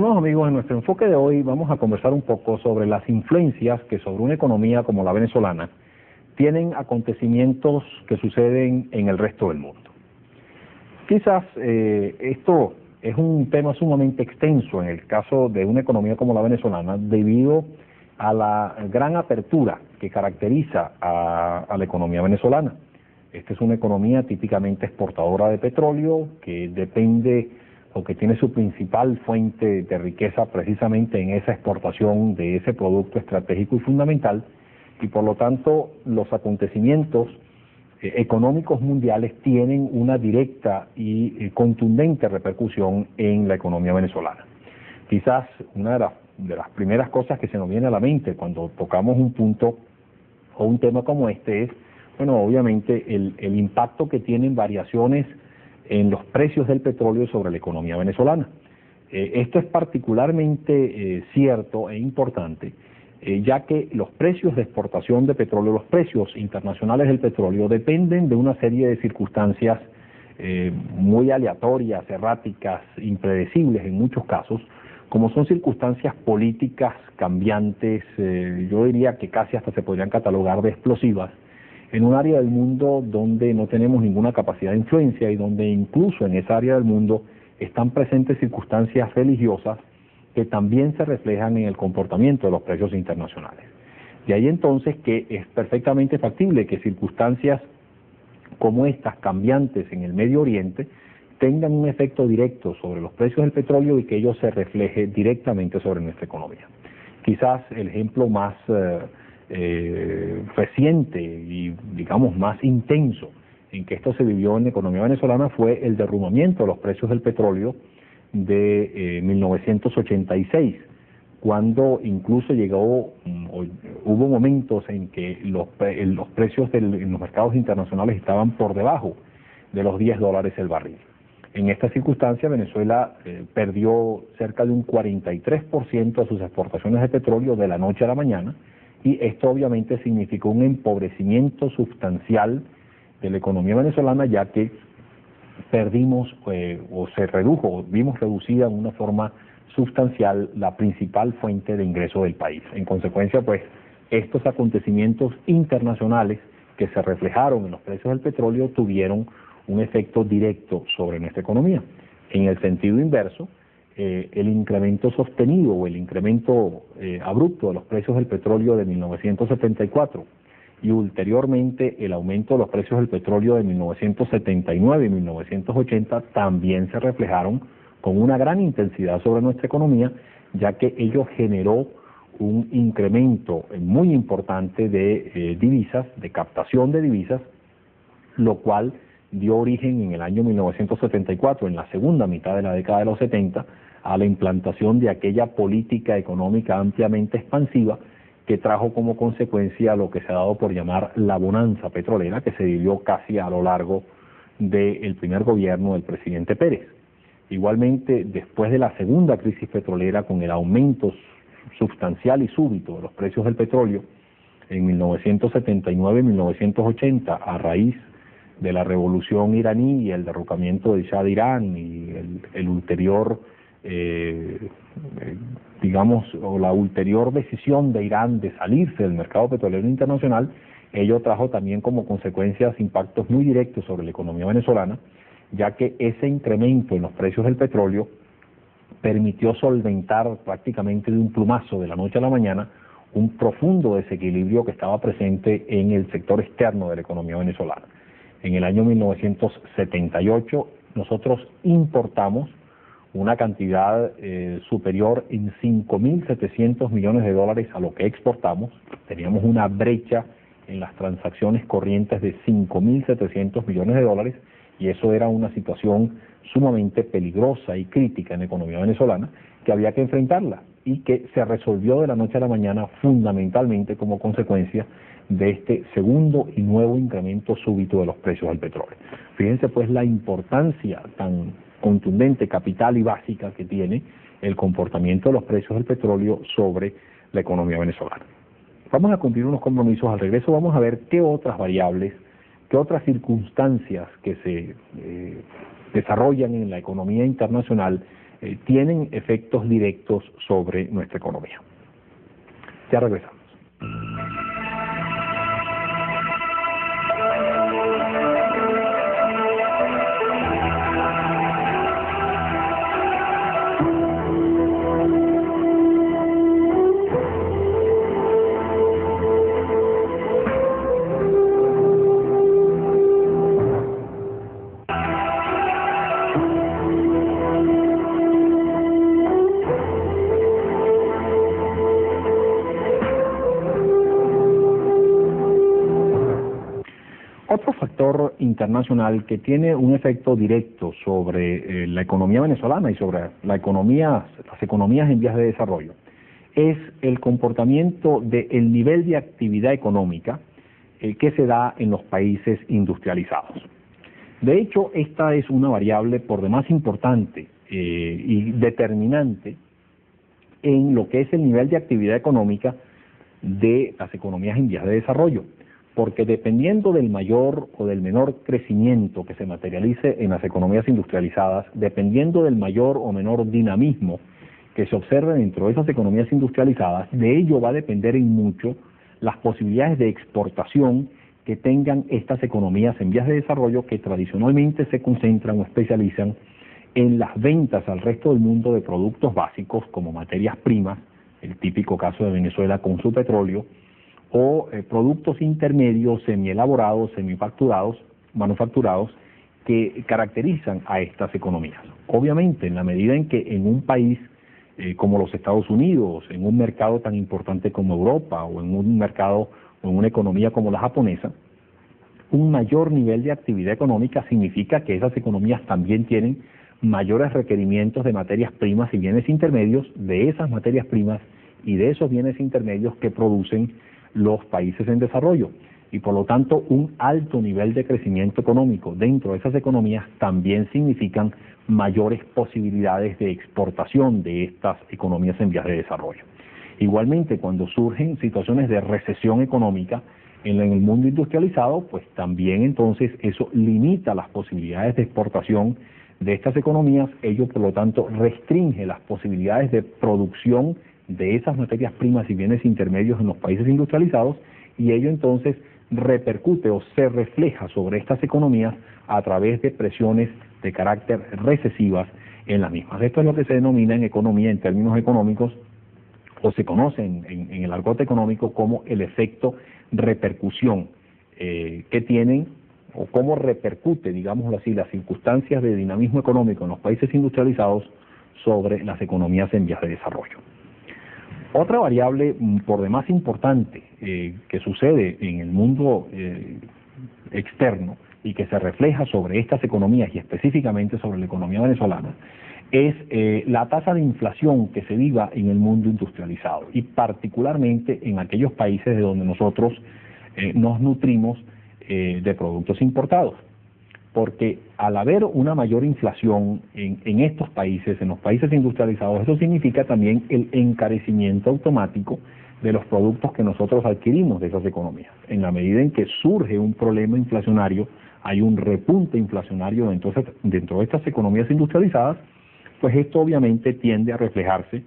Estimados amigos, en nuestro enfoque de hoy vamos a conversar un poco sobre las influencias que sobre una economía como la venezolana tienen acontecimientos que suceden en el resto del mundo. Quizás esto es un tema sumamente extenso en el caso de una economía como la venezolana debido a la gran apertura que caracteriza a la economía venezolana. Esta es una economía típicamente exportadora de petróleo que depende o que tiene su principal fuente de riqueza precisamente en esa exportación de ese producto estratégico y fundamental, y por lo tanto los acontecimientos económicos mundiales tienen una directa y contundente repercusión en la economía venezolana. Quizás una de las primeras cosas que se nos viene a la mente cuando tocamos un punto o un tema como este es, bueno, obviamente el impacto que tienen variaciones en los precios del petróleo sobre la economía venezolana. Esto es particularmente cierto e importante, ya que los precios de exportación de petróleo, los precios internacionales del petróleo dependen de una serie de circunstancias muy aleatorias, erráticas, impredecibles en muchos casos, como son circunstancias políticas cambiantes, yo diría que casi hasta se podrían catalogar de explosivas, en un área del mundo donde no tenemos ninguna capacidad de influencia y donde incluso en esa área del mundo están presentes circunstancias religiosas que también se reflejan en el comportamiento de los precios internacionales. De ahí entonces que es perfectamente factible que circunstancias como estas cambiantes en el Medio Oriente tengan un efecto directo sobre los precios del petróleo y que ello se refleje directamente sobre nuestra economía. Quizás el ejemplo más reciente y digamos más intenso en que esto se vivió en la economía venezolana fue el derrumbamiento de los precios del petróleo de 1986, cuando incluso hubo momentos en que los precios en los mercados internacionales estaban por debajo de los $10 el barril. En esta circunstancia, Venezuela perdió cerca de un 43% de sus exportaciones de petróleo de la noche a la mañana, y esto obviamente significó un empobrecimiento sustancial de la economía venezolana, ya que perdimos o se redujo, o vimos reducida en una forma sustancial la principal fuente de ingreso del país. En consecuencia, pues, estos acontecimientos internacionales que se reflejaron en los precios del petróleo tuvieron un efecto directo sobre nuestra economía. En el sentido inverso, el incremento sostenido o el incremento abrupto de los precios del petróleo de 1974 y ulteriormente el aumento de los precios del petróleo de 1979 y 1980 también se reflejaron con una gran intensidad sobre nuestra economía, ya que ello generó un incremento muy importante de divisas, de captación de divisas, lo cual dio origen en el año 1974, en la segunda mitad de la década de los 70, a la implantación de aquella política económica ampliamente expansiva que trajo como consecuencia lo que se ha dado por llamar la bonanza petrolera, que se vivió casi a lo largo del primer gobierno del presidente Pérez. Igualmente, después de la segunda crisis petrolera, con el aumento sustancial y súbito de los precios del petróleo en 1979 y 1980, a raíz de la revolución iraní y el derrocamiento del Shah de Irán y el ulterior o la ulterior decisión de Irán de salirse del mercado petrolero internacional, ello trajo también como consecuencias impactos muy directos sobre la economía venezolana, ya que ese incremento en los precios del petróleo permitió solventar prácticamente de un plumazo de la noche a la mañana un profundo desequilibrio que estaba presente en el sector externo de la economía venezolana. En el año 1978 nosotros importamos una cantidad superior en 5.700 millones de dólares a lo que exportamos. Teníamos una brecha en las transacciones corrientes de 5.700 millones de dólares, y eso era una situación sumamente peligrosa y crítica en la economía venezolana, que había que enfrentarla y que se resolvió de la noche a la mañana fundamentalmente como consecuencia de este segundo y nuevo incremento súbito de los precios del petróleo. Fíjense pues la importancia tan contundente, capital y básica que tiene el comportamiento de los precios del petróleo sobre la economía venezolana. Vamos a cumplir unos compromisos. Al regreso vamos a ver qué otras variables, qué otras circunstancias que se desarrollan en la economía internacional tienen efectos directos sobre nuestra economía. Ya regresamos. Otro factor internacional que tiene un efecto directo sobre la economía venezolana y sobre las economías en vías de desarrollo es el comportamiento del nivel de actividad económica que se da en los países industrializados. De hecho, esta es una variable por demás importante y determinante en lo que es el nivel de actividad económica de las economías en vías de desarrollo, porque dependiendo del mayor o del menor crecimiento que se materialice en las economías industrializadas, dependiendo del mayor o menor dinamismo que se observe dentro de esas economías industrializadas, de ello va a depender en mucho las posibilidades de exportación que tengan estas economías en vías de desarrollo, que tradicionalmente se concentran o especializan en las ventas al resto del mundo de productos básicos como materias primas, el típico caso de Venezuela con su petróleo, o productos intermedios, semielaborados, manufacturados, que caracterizan a estas economías. Obviamente, en la medida en que en un país como los Estados Unidos, en un mercado tan importante como Europa, o en un mercado o en una economía como la japonesa, un mayor nivel de actividad económica significa que esas economías también tienen mayores requerimientos de materias primas y bienes intermedios, de esas materias primas y de esos bienes intermedios que producen los países en desarrollo. Y por lo tanto, un alto nivel de crecimiento económico dentro de esas economías también significan mayores posibilidades de exportación de estas economías en vías de desarrollo. Igualmente, cuando surgen situaciones de recesión económica en el mundo industrializado, pues también entonces eso limita las posibilidades de exportación de estas economías, ello por lo tanto restringe las posibilidades de producción de esas materias primas y bienes intermedios en los países industrializados, y ello entonces repercute o se refleja sobre estas economías a través de presiones de carácter recesivas en las mismas. Esto es lo que se denomina en economía, en términos económicos, o se conoce en el argot económico como el efecto repercusión, que tienen o cómo repercute, digámoslo así, las circunstancias de dinamismo económico en los países industrializados sobre las economías en vías de desarrollo. Otra variable por demás importante que sucede en el mundo externo y que se refleja sobre estas economías y específicamente sobre la economía venezolana es la tasa de inflación que se viva en el mundo industrializado y particularmente en aquellos países de donde nosotros nos nutrimos de productos importados. Porque al haber una mayor inflación en estos países, en los países industrializados, eso significa también el encarecimiento automático de los productos que nosotros adquirimos de esas economías. En la medida en que surge un problema inflacionario, hay un repunte inflacionario dentro de estas economías industrializadas, pues esto obviamente tiende a reflejarse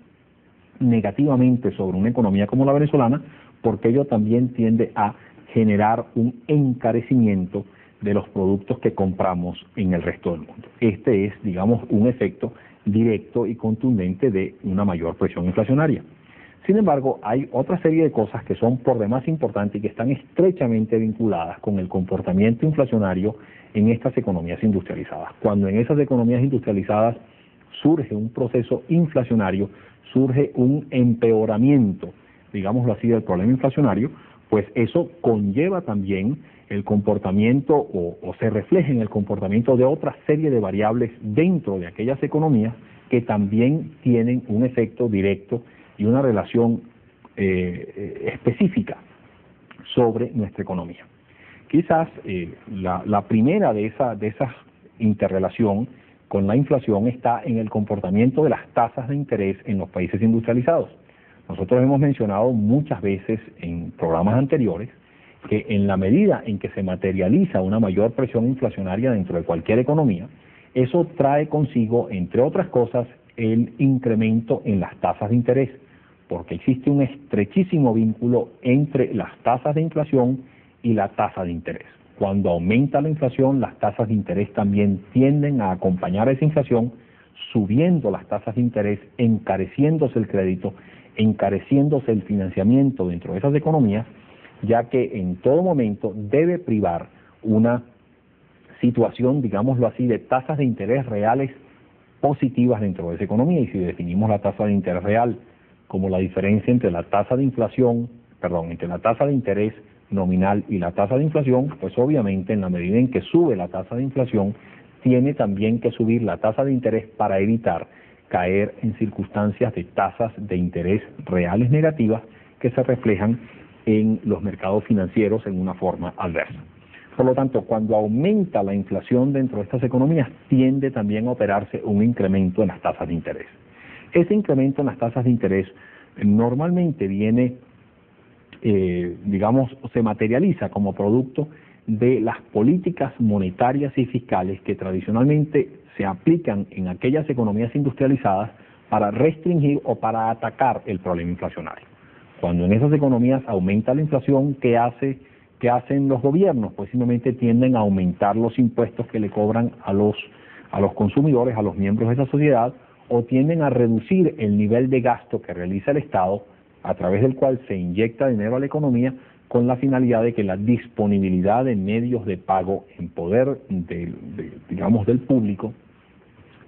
negativamente sobre una economía como la venezolana, porque ello también tiende a generar un encarecimiento de los productos que compramos en el resto del mundo. Este es, digamos, un efecto directo y contundente de una mayor presión inflacionaria. Sin embargo, hay otra serie de cosas que son por demás importantes y que están estrechamente vinculadas con el comportamiento inflacionario en estas economías industrializadas. Cuando en esas economías industrializadas surge un proceso inflacionario, surge un empeoramiento, digámoslo así, del problema inflacionario, pues eso conlleva también el comportamiento o se refleja en el comportamiento de otra serie de variables dentro de aquellas economías que también tienen un efecto directo y una relación específica sobre nuestra economía. Quizás la primera de esas interrelación con la inflación está en el comportamiento de las tasas de interés en los países industrializados. Nosotros hemos mencionado muchas veces en programas anteriores que en la medida en que se materializa una mayor presión inflacionaria dentro de cualquier economía, eso trae consigo, entre otras cosas, el incremento en las tasas de interés, porque existe un estrechísimo vínculo entre las tasas de inflación y la tasa de interés. Cuando aumenta la inflación, las tasas de interés también tienden a acompañar a esa inflación, subiendo las tasas de interés, encareciéndose el crédito, encareciéndose el financiamiento dentro de esas economías, ya que en todo momento debe privar una situación, digámoslo así, de tasas de interés reales positivas dentro de esa economía. Y si definimos la tasa de interés real como la diferencia entre la tasa de inflación, entre la tasa de interés nominal y la tasa de inflación, pues obviamente en la medida en que sube la tasa de inflación, tiene también que subir la tasa de interés para evitar caer en circunstancias de tasas de interés reales negativas que se reflejan en los mercados financieros en una forma adversa. Por lo tanto, cuando aumenta la inflación dentro de estas economías, tiende también a operarse un incremento en las tasas de interés. Ese incremento en las tasas de interés normalmente viene, se materializa como producto de las políticas monetarias y fiscales que tradicionalmente se aplican en aquellas economías industrializadas para restringir o para atacar el problema inflacionario. Cuando en esas economías aumenta la inflación, ¿qué hacen los gobiernos? Pues simplemente tienden a aumentar los impuestos que le cobran a los consumidores, a los miembros de esa sociedad, o tienden a reducir el nivel de gasto que realiza el Estado, a través del cual se inyecta dinero a la economía, con la finalidad de que la disponibilidad de medios de pago en poder del público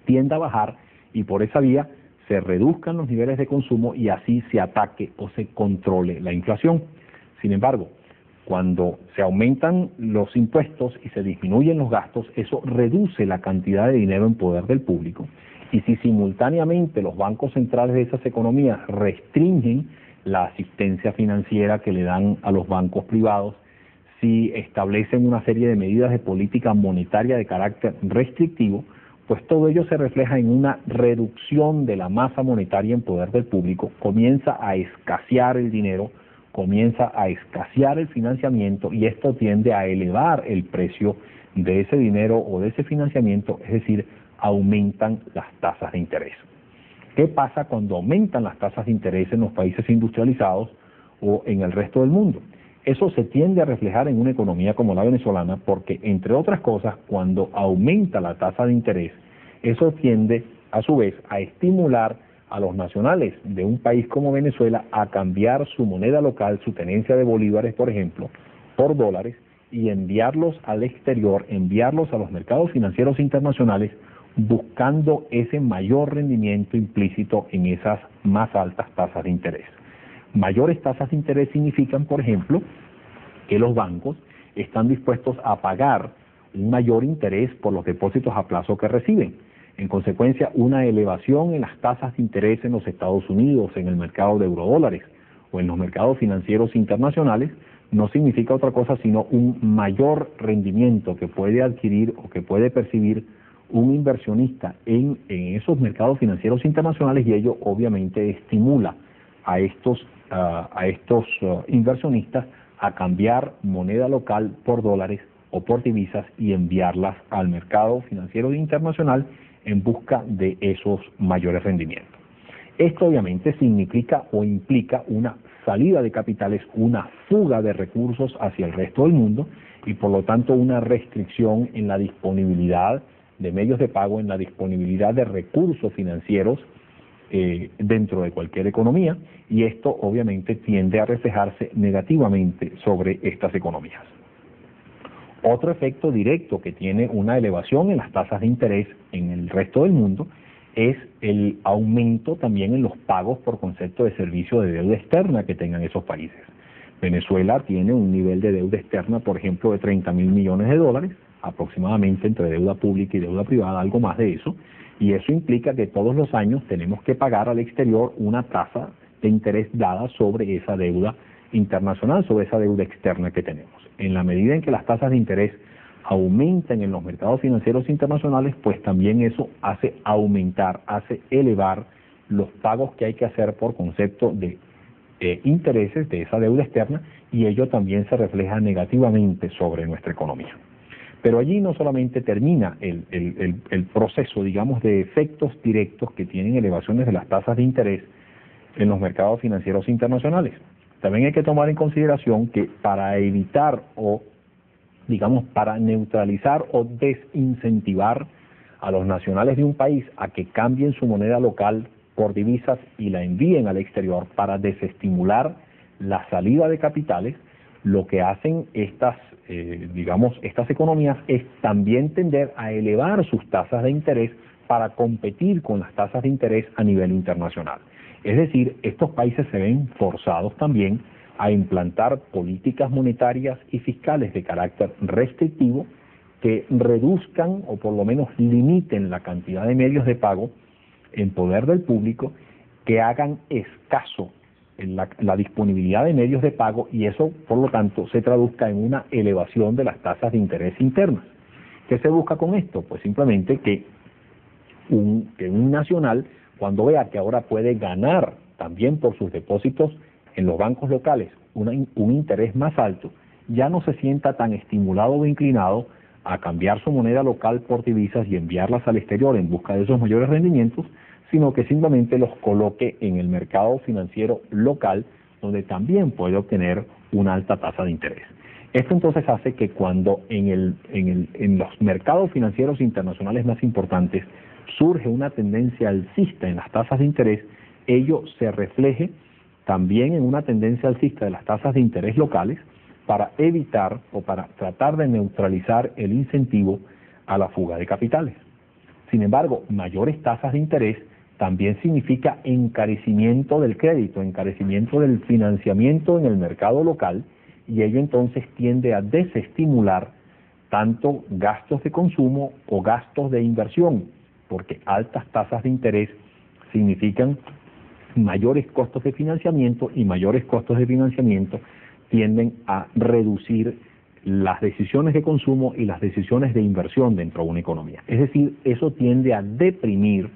tienda a bajar, y por esa vía se reduzcan los niveles de consumo y así se ataque o se controle la inflación. Sin embargo, cuando se aumentan los impuestos y se disminuyen los gastos, eso reduce la cantidad de dinero en poder del público. Y si simultáneamente los bancos centrales de esas economías restringen la asistencia financiera que le dan a los bancos privados, si establecen una serie de medidas de política monetaria de carácter restrictivo, pues todo ello se refleja en una reducción de la masa monetaria en poder del público, comienza a escasear el dinero, comienza a escasear el financiamiento, y esto tiende a elevar el precio de ese dinero o de ese financiamiento, es decir, aumentan las tasas de interés. ¿Qué pasa cuando aumentan las tasas de interés en los países industrializados o en el resto del mundo? Eso se tiende a reflejar en una economía como la venezolana porque, entre otras cosas, cuando aumenta la tasa de interés, eso tiende, a su vez, a estimular a los nacionales de un país como Venezuela a cambiar su moneda local, su tenencia de bolívares, por ejemplo, por dólares, y enviarlos al exterior, enviarlos a los mercados financieros internacionales, buscando ese mayor rendimiento implícito en esas más altas tasas de interés. Mayores tasas de interés significan, por ejemplo, que los bancos están dispuestos a pagar un mayor interés por los depósitos a plazo que reciben. En consecuencia, una elevación en las tasas de interés en los Estados Unidos, en el mercado de eurodólares o en los mercados financieros internacionales, no significa otra cosa sino un mayor rendimiento que puede adquirir o que puede percibir un inversionista en esos mercados financieros internacionales, y ello obviamente estimula a estos inversionistas a cambiar moneda local por dólares o por divisas y enviarlas al mercado financiero internacional en busca de esos mayores rendimientos. Esto obviamente significa o implica una salida de capitales, una fuga de recursos hacia el resto del mundo, y por lo tanto una restricción en la disponibilidad de medios de pago, en la disponibilidad de recursos financieros dentro de cualquier economía, y esto obviamente tiende a reflejarse negativamente sobre estas economías. Otro efecto directo que tiene una elevación en las tasas de interés en el resto del mundo es el aumento también en los pagos por concepto de servicio de deuda externa que tengan esos países. Venezuela tiene un nivel de deuda externa, por ejemplo, de 30.000 millones de dólares, aproximadamente, entre deuda pública y deuda privada, algo más de eso, y eso implica que todos los años tenemos que pagar al exterior una tasa de interés dada sobre esa deuda internacional, sobre esa deuda externa que tenemos. En la medida en que las tasas de interés aumentan en los mercados financieros internacionales, pues también eso hace aumentar, hace elevar los pagos que hay que hacer por concepto de intereses de esa deuda externa, y ello también se refleja negativamente sobre nuestra economía. Pero allí no solamente termina el proceso, digamos, de efectos directos que tienen elevaciones de las tasas de interés en los mercados financieros internacionales. También hay que tomar en consideración que para evitar o, digamos, para neutralizar o desincentivar a los nacionales de un país a que cambien su moneda local por divisas y la envíen al exterior para desestimular la salida de capitales, lo que hacen estas economías es también tender a elevar sus tasas de interés para competir con las tasas de interés a nivel internacional. Es decir, estos países se ven forzados también a implantar políticas monetarias y fiscales de carácter restrictivo que reduzcan o por lo menos limiten la cantidad de medios de pago en poder del público, que hagan escaso la disponibilidad de medios de pago y eso, por lo tanto, se traduzca en una elevación de las tasas de interés internas. ¿Qué se busca con esto? Pues simplemente que un nacional, cuando vea que ahora puede ganar también por sus depósitos en los bancos locales un interés más alto, ya no se sienta tan estimulado o inclinado a cambiar su moneda local por divisas y enviarlas al exterior en busca de esos mayores rendimientos, sino que simplemente los coloque en el mercado financiero local, donde también puede obtener una alta tasa de interés. Esto entonces hace que cuando en los mercados financieros internacionales más importantes surge una tendencia alcista en las tasas de interés, ello se refleje también en una tendencia alcista de las tasas de interés locales para evitar o para tratar de neutralizar el incentivo a la fuga de capitales. Sin embargo, mayores tasas de interés también significa encarecimiento del crédito, encarecimiento del financiamiento en el mercado local, y ello entonces tiende a desestimular tanto gastos de consumo o gastos de inversión, porque altas tasas de interés significan mayores costos de financiamiento y mayores costos de financiamiento tienden a reducir las decisiones de consumo y las decisiones de inversión dentro de una economía. Es decir, eso tiende a deprimir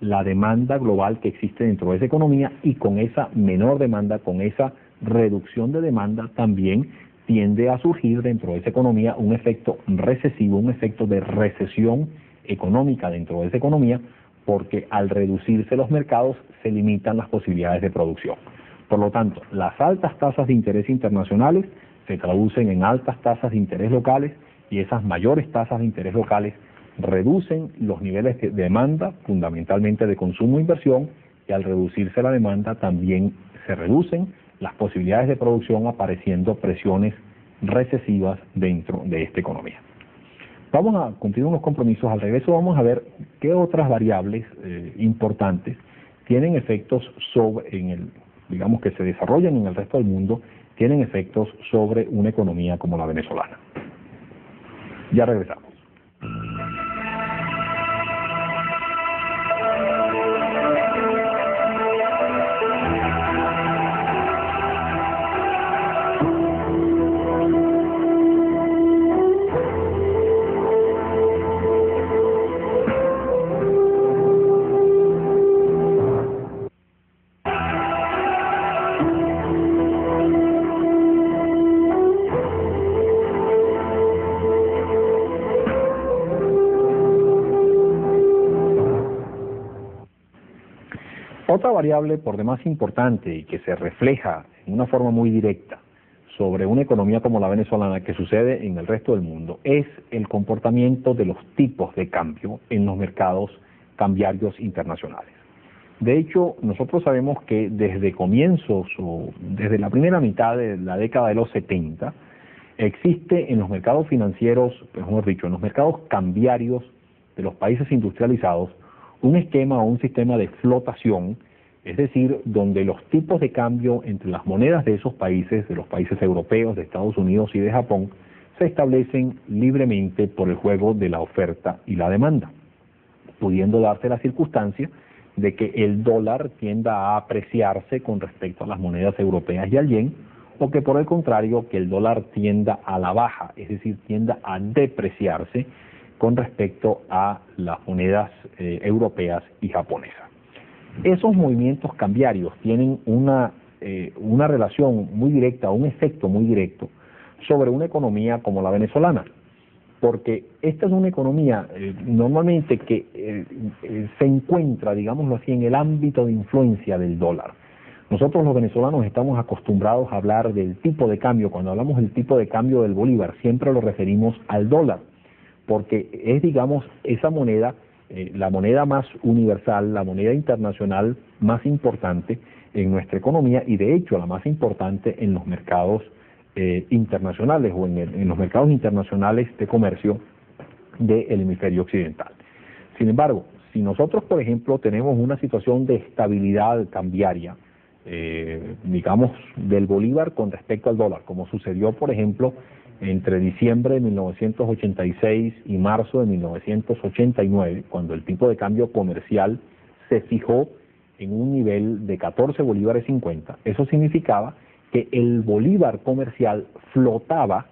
la demanda global que existe dentro de esa economía, y con esa menor demanda, con esa reducción de demanda, también tiende a surgir dentro de esa economía un efecto recesivo, un efecto de recesión económica dentro de esa economía, porque al reducirse los mercados se limitan las posibilidades de producción. Por lo tanto, las altas tasas de interés internacionales se traducen en altas tasas de interés locales, y esas mayores tasas de interés locales reducen los niveles de demanda, fundamentalmente de consumo e inversión, y al reducirse la demanda también se reducen las posibilidades de producción, apareciendo presiones recesivas dentro de esta economía. Vamos a cumplir unos compromisos. Al regreso vamos a ver qué otras variables importantes tienen efectos digamos que se desarrollan en el resto del mundo, tienen efectos sobre una economía como la venezolana. Ya regresamos. Otra variable por demás importante y que se refleja en una forma muy directa sobre una economía como la venezolana, que sucede en el resto del mundo, es el comportamiento de los tipos de cambio en los mercados cambiarios internacionales. De hecho, nosotros sabemos que desde comienzos o desde la primera mitad de la década de los 70, existe en los mercados financieros, mejor dicho, en los mercados cambiarios de los países industrializados, un esquema o un sistema de flotación, es decir, donde los tipos de cambio entre las monedas de esos países, de los países europeos, de Estados Unidos y de Japón, se establecen libremente por el juego de la oferta y la demanda, pudiendo darse la circunstancia de que el dólar tienda a apreciarse con respecto a las monedas europeas y al yen, o que por el contrario, que el dólar tienda a la baja, es decir, tienda a depreciarse con respecto a las monedas europeas y japonesas. Esos movimientos cambiarios tienen una relación muy directa, un efecto muy directo sobre una economía como la venezolana. porque esta es una economía normalmente que se encuentra, digámoslo así, en el ámbito de influencia del dólar. Nosotros los venezolanos estamos acostumbrados a hablar del tipo de cambio. Cuando hablamos del tipo de cambio del bolívar, siempre lo referimos al dólar, porque es, digamos, esa moneda, la moneda más universal, la moneda internacional más importante en nuestra economía y de hecho la más importante en los mercados internacionales o en los mercados internacionales de comercio del hemisferio occidental. Sin embargo, si nosotros, por ejemplo, tenemos una situación de estabilidad cambiaria, digamos, del bolívar con respecto al dólar, como sucedió, por ejemplo, entre diciembre de 1986 y marzo de 1989, cuando el tipo de cambio comercial se fijó en un nivel de 14 bolívares 50, eso significaba que el bolívar comercial flotaba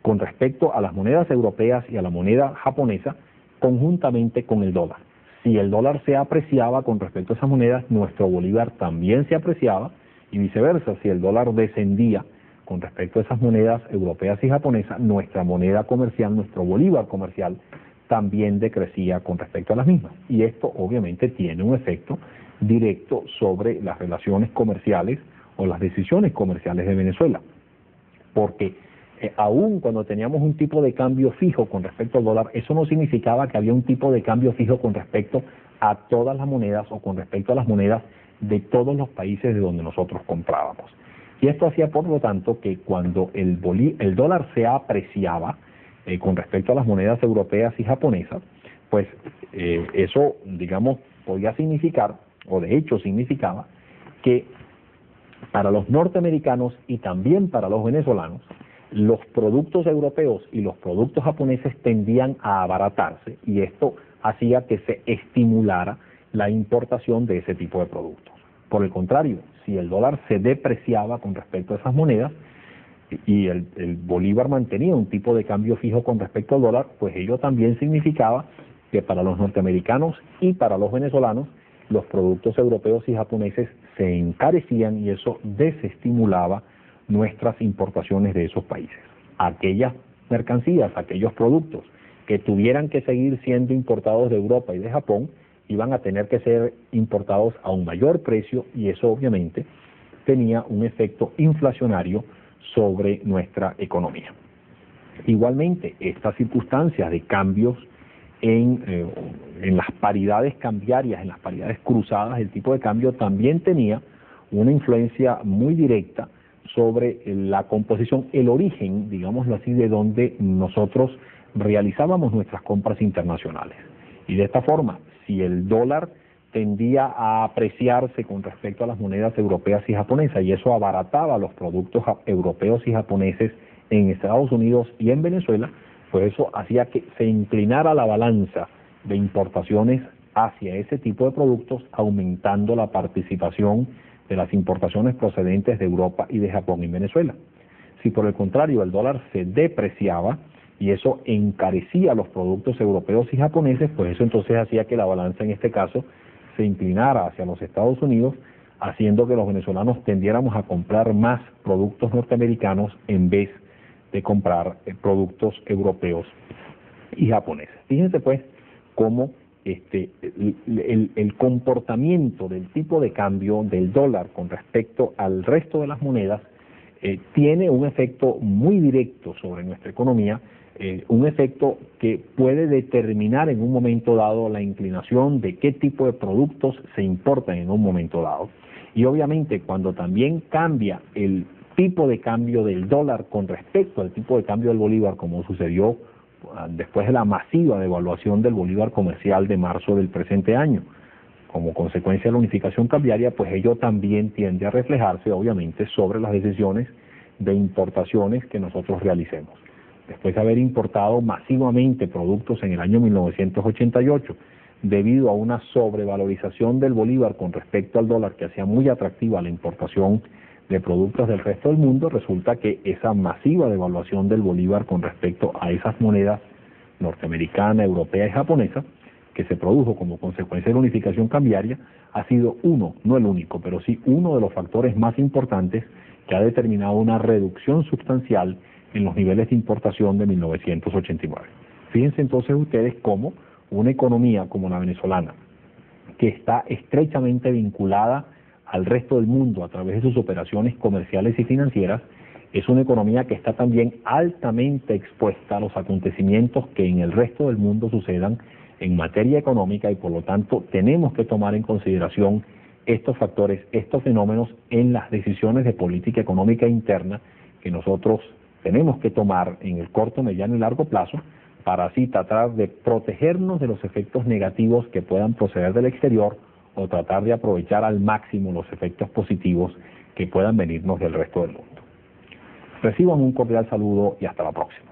con respecto a las monedas europeas y a la moneda japonesa conjuntamente con el dólar. Si el dólar se apreciaba con respecto a esas monedas, nuestro bolívar también se apreciaba y viceversa. Si el dólar descendía con respecto a esas monedas europeas y japonesas, nuestra moneda comercial, nuestro bolívar comercial, también decrecía con respecto a las mismas. Y esto obviamente tiene un efecto directo sobre las relaciones comerciales o las decisiones comerciales de Venezuela. Porque aún cuando teníamos un tipo de cambio fijo con respecto al dólar, eso no significaba que había un tipo de cambio fijo con respecto a todas las monedas o con respecto a las monedas de todos los países de donde nosotros comprábamos. Y esto hacía, por lo tanto, que cuando el dólar se apreciaba con respecto a las monedas europeas y japonesas, pues eso, digamos, podía significar, o de hecho significaba, que para los norteamericanos y también para los venezolanos, los productos europeos y los productos japoneses tendían a abaratarse y esto hacía que se estimulara la importación de ese tipo de productos. Por el contrario, si el dólar se depreciaba con respecto a esas monedas y el bolívar mantenía un tipo de cambio fijo con respecto al dólar, pues ello también significaba que para los norteamericanos y para los venezolanos los productos europeos y japoneses se encarecían y eso desestimulaba nuestras importaciones de esos países. Aquellas mercancías, aquellos productos que tuvieran que seguir siendo importados de Europa y de Japón, iban a tener que ser importados a un mayor precio y eso obviamente tenía un efecto inflacionario sobre nuestra economía. Igualmente, estas circunstancias de cambios en las paridades cambiarias, en las paridades cruzadas, el tipo de cambio también tenía una influencia muy directa sobre la composición, el origen, digámoslo así, de donde nosotros realizábamos nuestras compras internacionales. Y de esta forma, si el dólar tendía a apreciarse con respecto a las monedas europeas y japonesas, y eso abarataba los productos europeos y japoneses en Estados Unidos y en Venezuela, pues eso hacía que se inclinara la balanza de importaciones hacia ese tipo de productos, aumentando la participación de las importaciones procedentes de Europa y de Japón en Venezuela. Si por el contrario el dólar se depreciaba y eso encarecía los productos europeos y japoneses, pues eso entonces hacía que la balanza en este caso se inclinara hacia los Estados Unidos, haciendo que los venezolanos tendiéramos a comprar más productos norteamericanos en vez de comprar productos europeos y japoneses. Fíjense pues cómo el comportamiento del tipo de cambio del dólar con respecto al resto de las monedas tiene un efecto muy directo sobre nuestra economía, un efecto que puede determinar en un momento dado la inclinación de qué tipo de productos se importan en un momento dado. Y obviamente cuando también cambia el tipo de cambio del dólar con respecto al tipo de cambio del bolívar, como sucedió después de la masiva devaluación del bolívar comercial de marzo del presente año, como consecuencia de la unificación cambiaria, pues ello también tiende a reflejarse obviamente sobre las decisiones de importaciones que nosotros realicemos. Después de haber importado masivamente productos en el año 1988, debido a una sobrevalorización del bolívar con respecto al dólar que hacía muy atractiva la importación de productos del resto del mundo, resulta que esa masiva devaluación del bolívar con respecto a esas monedas norteamericana, europea y japonesa, que se produjo como consecuencia de la unificación cambiaria, ha sido uno, no el único, pero sí uno de los factores más importantes que ha determinado una reducción sustancial en los niveles de importación de 1989. Fíjense entonces ustedes cómo una economía como la venezolana, que está estrechamente vinculada al resto del mundo a través de sus operaciones comerciales y financieras, es una economía que está también altamente expuesta a los acontecimientos que en el resto del mundo sucedan en materia económica, y por lo tanto tenemos que tomar en consideración estos factores, estos fenómenos en las decisiones de política económica interna que nosotros tenemos que tomar en el corto, mediano y largo plazo, para así tratar de protegernos de los efectos negativos que puedan proceder del exterior, o tratar de aprovechar al máximo los efectos positivos que puedan venirnos del resto del mundo. Reciban un cordial saludo y hasta la próxima.